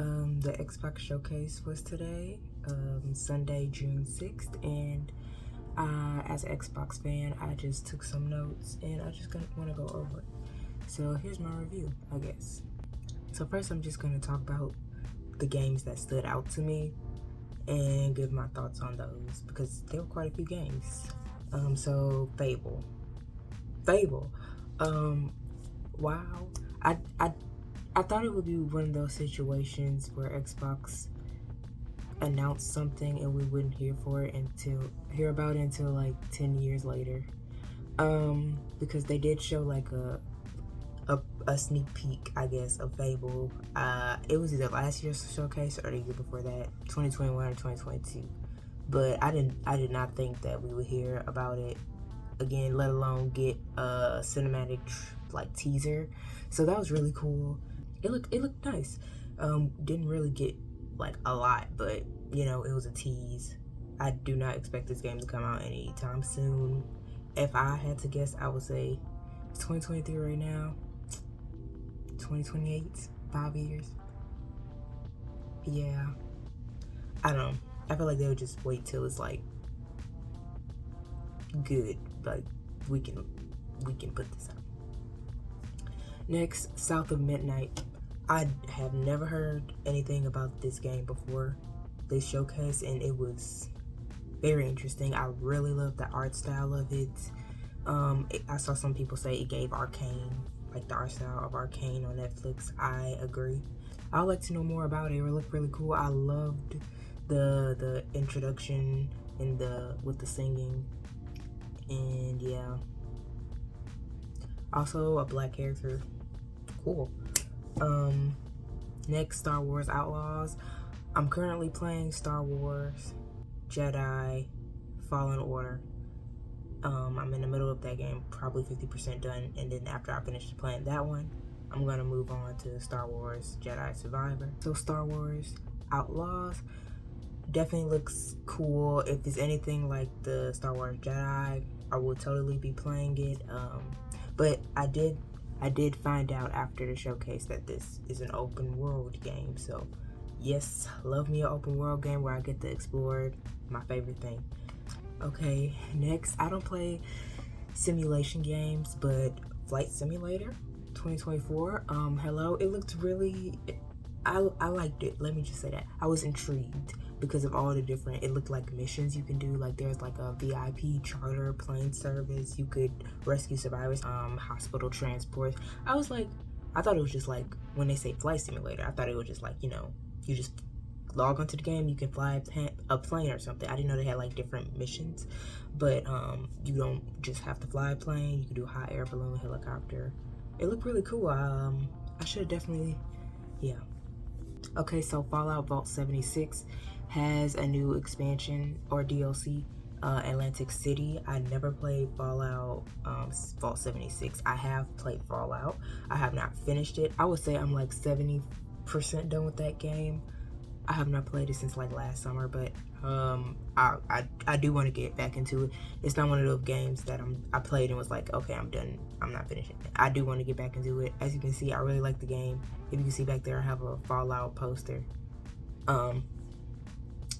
The Xbox Showcase was today, Sunday, June 6th, and as an Xbox fan, I just took some notes and I just want to go over it. So here's my review, I guess. So first I'm just going to talk about the games that stood out to me and give my thoughts on those because there were quite a few games. So Fable. Wow. I thought it would be one of those situations where Xbox announced something and we wouldn't hear about it until like 10 years later. Because they did show like a sneak peek, I guess, of Fable. It was either last year's showcase or the year before that, 2021 or 2022. But I did not think that we would hear about it again, let alone get a cinematic like teaser. So that was really cool. It looked nice. Didn't really get like a lot, but you know, it was a tease. I do not expect this game to come out anytime soon. If I had to guess, I would say it's 2023 right now. 2028, 5 years. Yeah, I don't know. I feel like they would just wait till it's like good, like we can put this out. Next, South of Midnight. I have never heard anything about this game before this showcase, and it was very interesting. I really love the art style of it. I saw some people say it gave Arcane, like the art style of Arcane on Netflix. I agree. I'd like to know more about it. It looked really cool. I loved the introduction and with the singing, and yeah. Also a black character. Cool. Next, Star Wars Outlaws. I'm currently playing Star Wars Jedi Fallen Order. I'm in the middle of that game, probably 50% done, and then after I finish playing that one, I'm gonna move on to Star Wars Jedi Survivor. So Star Wars Outlaws definitely looks cool. If it's anything like the Star Wars Jedi, I will totally be playing it. But I did find out after the showcase that this is an open world game. So yes, love me an open world game where I get to explore, my favorite thing. Okay, next, I don't play simulation games, but Flight Simulator 2024, hello, it looked really, I liked it. Let me just say that. I was intrigued because of all the different, it looked like missions you can do. Like there's like a VIP charter plane service. You could rescue survivors, hospital transport. I thought it was just like, when they say Flight Simulator, I thought it was just like, you know, you just log onto the game, you can fly a plane or something. I didn't know they had like different missions, but you don't just have to fly a plane. You can do a hot air balloon, helicopter. It looked really cool. I should have definitely, yeah. Okay, so Fallout Vault 76 has a new expansion or DLC, Atlantic City. I never played Fallout Vault 76. I have played Fallout. I have not finished it. I would say I'm like 70% done with that game. I have not played it since like last summer, but I do want to get back into it. It's not one of those games that I played and was like, okay, I'm done. I'm not finishing it. I do want to get back into it. As you can see, I really like the game. If you can see back there, I have a Fallout poster.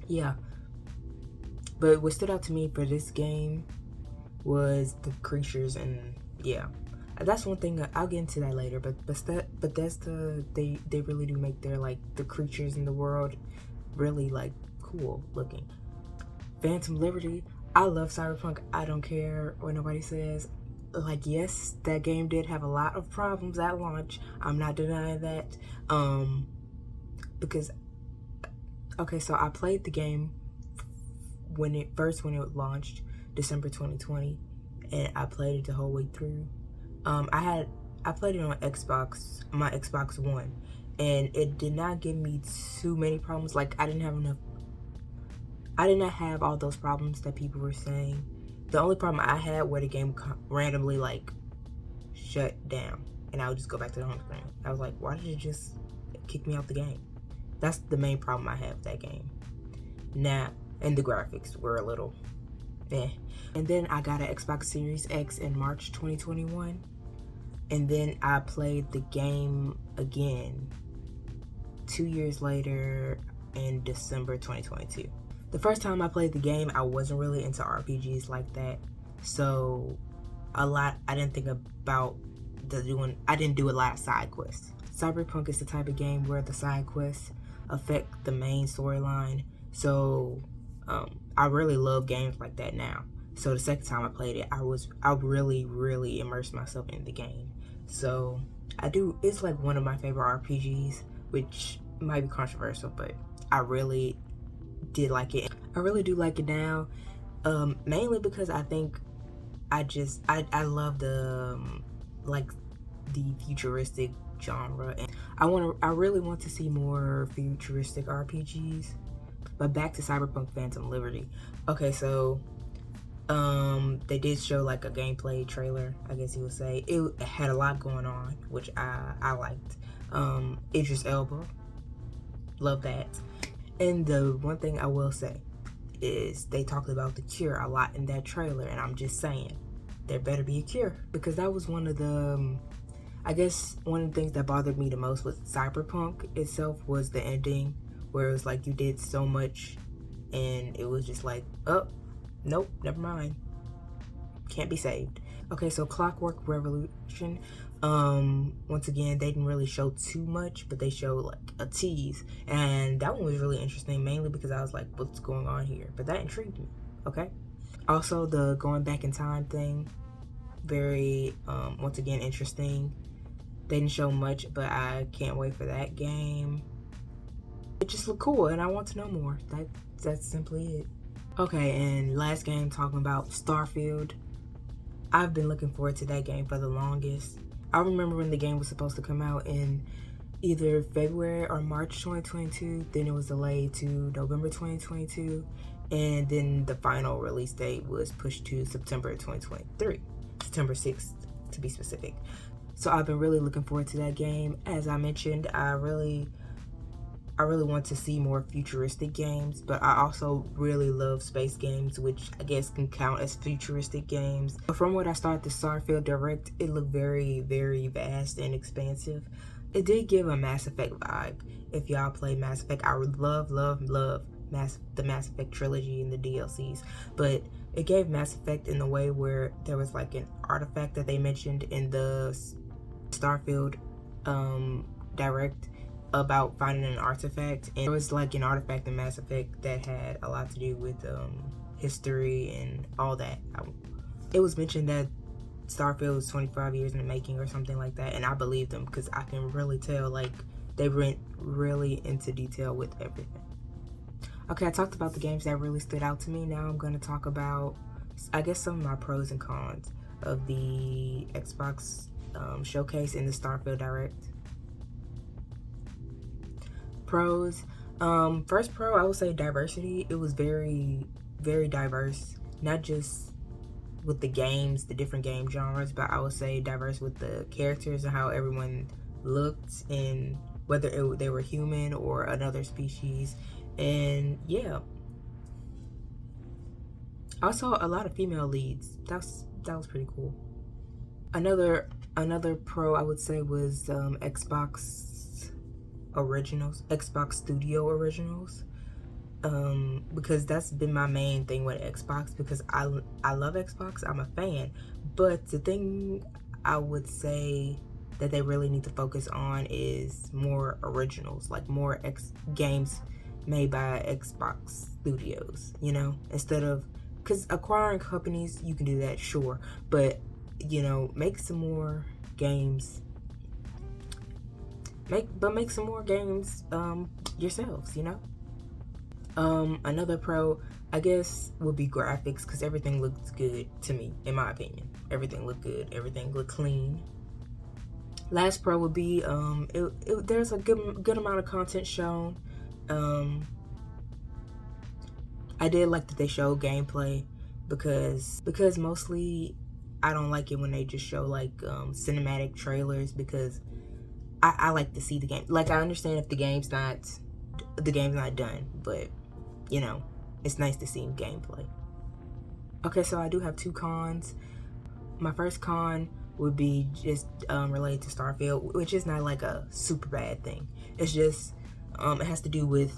Yeah. But what stood out to me for this game was the creatures, and yeah. That's one thing I'll get into that later, but that's they really do make their like the creatures in the world really like cool looking. Phantom Liberty, I love Cyberpunk. I don't care what nobody says. Like, yes, that game did have a lot of problems at launch. I'm not denying that. Because okay, so I played the game when it launched, December 2020, and I played it the whole way through. I played it on Xbox, my Xbox One, and it did not give me too many problems. Like, I did not have all those problems that people were saying. The only problem I had where the game randomly like shut down, and I would just go back to the home screen. I was like, why did it just kick me out the game? That's the main problem I had with that game. Now, and the graphics were a little eh. And then I got an Xbox Series X in March 2021. And then I played the game again 2 years later in December 2022. The first time I played the game, I wasn't really into RPGs like that, so I didn't think about I didn't do a lot of side quests. Cyberpunk is the type of game where the side quests affect the main storyline, so I really love games like that now. So the second time I played it, I really immersed myself in the game. So it's like one of my favorite RPGs, which might be controversial, but I really did like it. I really do like it now, mainly because I think I love the like the futuristic genre, and I really want to see more futuristic RPGs. But back to Cyberpunk Phantom Liberty. Okay, so they did show like a gameplay trailer, I guess you would say. It had a lot going on, which I liked. Idris Elba, love that. And the one thing I will say is they talked about the cure a lot in that trailer, and I'm just saying there better be a cure, because that was one of the I guess one of the things that bothered me the most with Cyberpunk itself was the ending, where it was like you did so much and it was just like, oh, nope, never mind, can't be saved. Okay, so Clockwork Revolution, once again, they didn't really show too much, but they showed like a tease, and that one was really interesting, mainly because I was like, what's going on here? But that intrigued me. Okay, also the going back in time thing, very once again interesting. They didn't show much, but I can't wait for that game. It just looked cool, and I want to know more. That's simply it. Okay, and last game, talking about Starfield. I've been looking forward to that game for the longest. I remember when the game was supposed to come out in either February or March 2022. Then it was delayed to November 2022, and then the final release date was pushed to September 2023, September 6th to be specific. So I've been really looking forward to that game. As I mentioned, I really want to see more futuristic games, but I also really love space games, which I guess can count as futuristic games. But from what I saw at the Starfield Direct, it looked very, very vast and expansive. It did give a Mass Effect vibe. If y'all play Mass Effect, I would love the Mass Effect trilogy and the DLCs, but it gave Mass Effect in the way where there was like an artifact that they mentioned in the Starfield Direct about finding an artifact, and it was like an artifact in Mass Effect that had a lot to do with history and all that. It was mentioned that Starfield was 25 years in the making or something like that, and I believe them because I can really tell like they went really into detail with everything. Okay, I talked about the games that really stood out to me. Now I'm going to talk about, I guess, some of my pros and cons of the Xbox showcase in the Starfield Direct. Pros. First pro, I would say diversity. It was very, very diverse. Not just with the games, the different game genres, but I would say diverse with the characters and how everyone looked, and whether they were human or another species. And yeah, also a lot of female leads. That was pretty cool. Another pro I would say was Xbox originals, Xbox Studio originals, because that's been my main thing with Xbox, because I love Xbox, I'm a fan, but the thing I would say that they really need to focus on is more originals, like more games made by Xbox Studios, you know, instead of, because acquiring companies, you can do that, sure, but you know, make some more games. Make some more games yourselves, you know. Another pro, I guess, would be graphics, because everything looks good to me, in my opinion. Everything looked good. Everything looked clean. Last pro would be there's a good amount of content shown. I did like that they showed gameplay, because mostly I don't like it when they just show like cinematic trailers, because I like to see the game. Like, I understand if the game's not done, but you know, it's nice to see gameplay. Okay, so I do have two cons. My first con would be just related to Starfield, which is not like a super bad thing. It's just It has to do with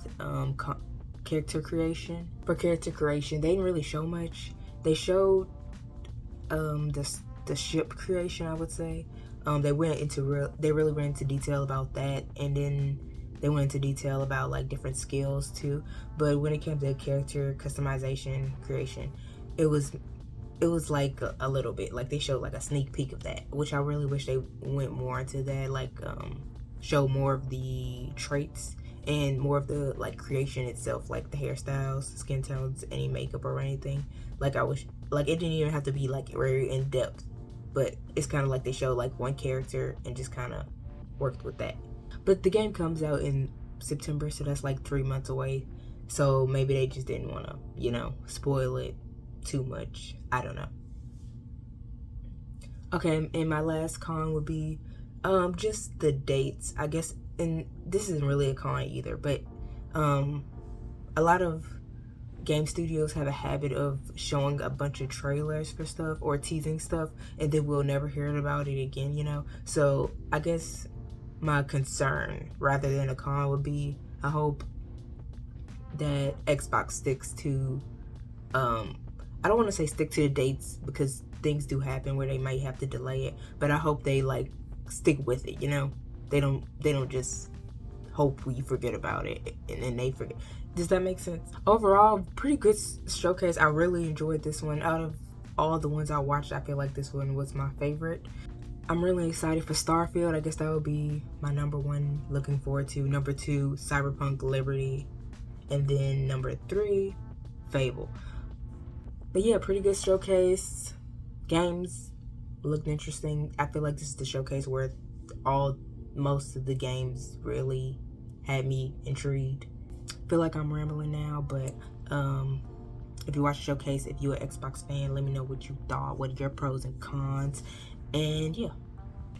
character creation. For character creation, they didn't really show much. They showed the ship creation, I would say. They really went into detail about that, and then they went into detail about like different skills too. But when it came to character customization creation, it was like a little bit like they showed like a sneak peek of that, which I really wish they went more into that, like show more of the traits and more of the like creation itself, like the hairstyles, skin tones, any makeup or anything. Like I wish, like it didn't even have to be like very in depth, but it's kind of like they showed like one character and just kind of worked with that. But the game comes out in September, so that's like 3 months away. So maybe they just didn't want to, spoil it too much. I don't know. Okay, and my last con would be just the dates, I guess. And this isn't really a con either, but a lot of game studios have a habit of showing a bunch of trailers for stuff or teasing stuff, and then we'll never hear about it again. So I guess my concern rather than a con would be, I hope that Xbox sticks to I don't want to say stick to the dates, because things do happen where they might have to delay it, but I hope they like stick with it. They don't just hope we forget about it and then they forget. Does that make sense? Overall, pretty good showcase. I really enjoyed this one. Out of all the ones I watched, I feel like this one was my favorite. I'm really excited for Starfield. I guess that would be my number one, looking forward to. Number 2, Cyberpunk Liberty. And then number 3, Fable. But yeah, pretty good showcase. Games looked interesting. I feel like this is the showcase where most of the games really had me intrigued. I feel like I'm rambling now, but if you watch the showcase, if you're an Xbox fan, let me know what you thought. What are your pros and cons? And yeah,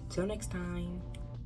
till next time.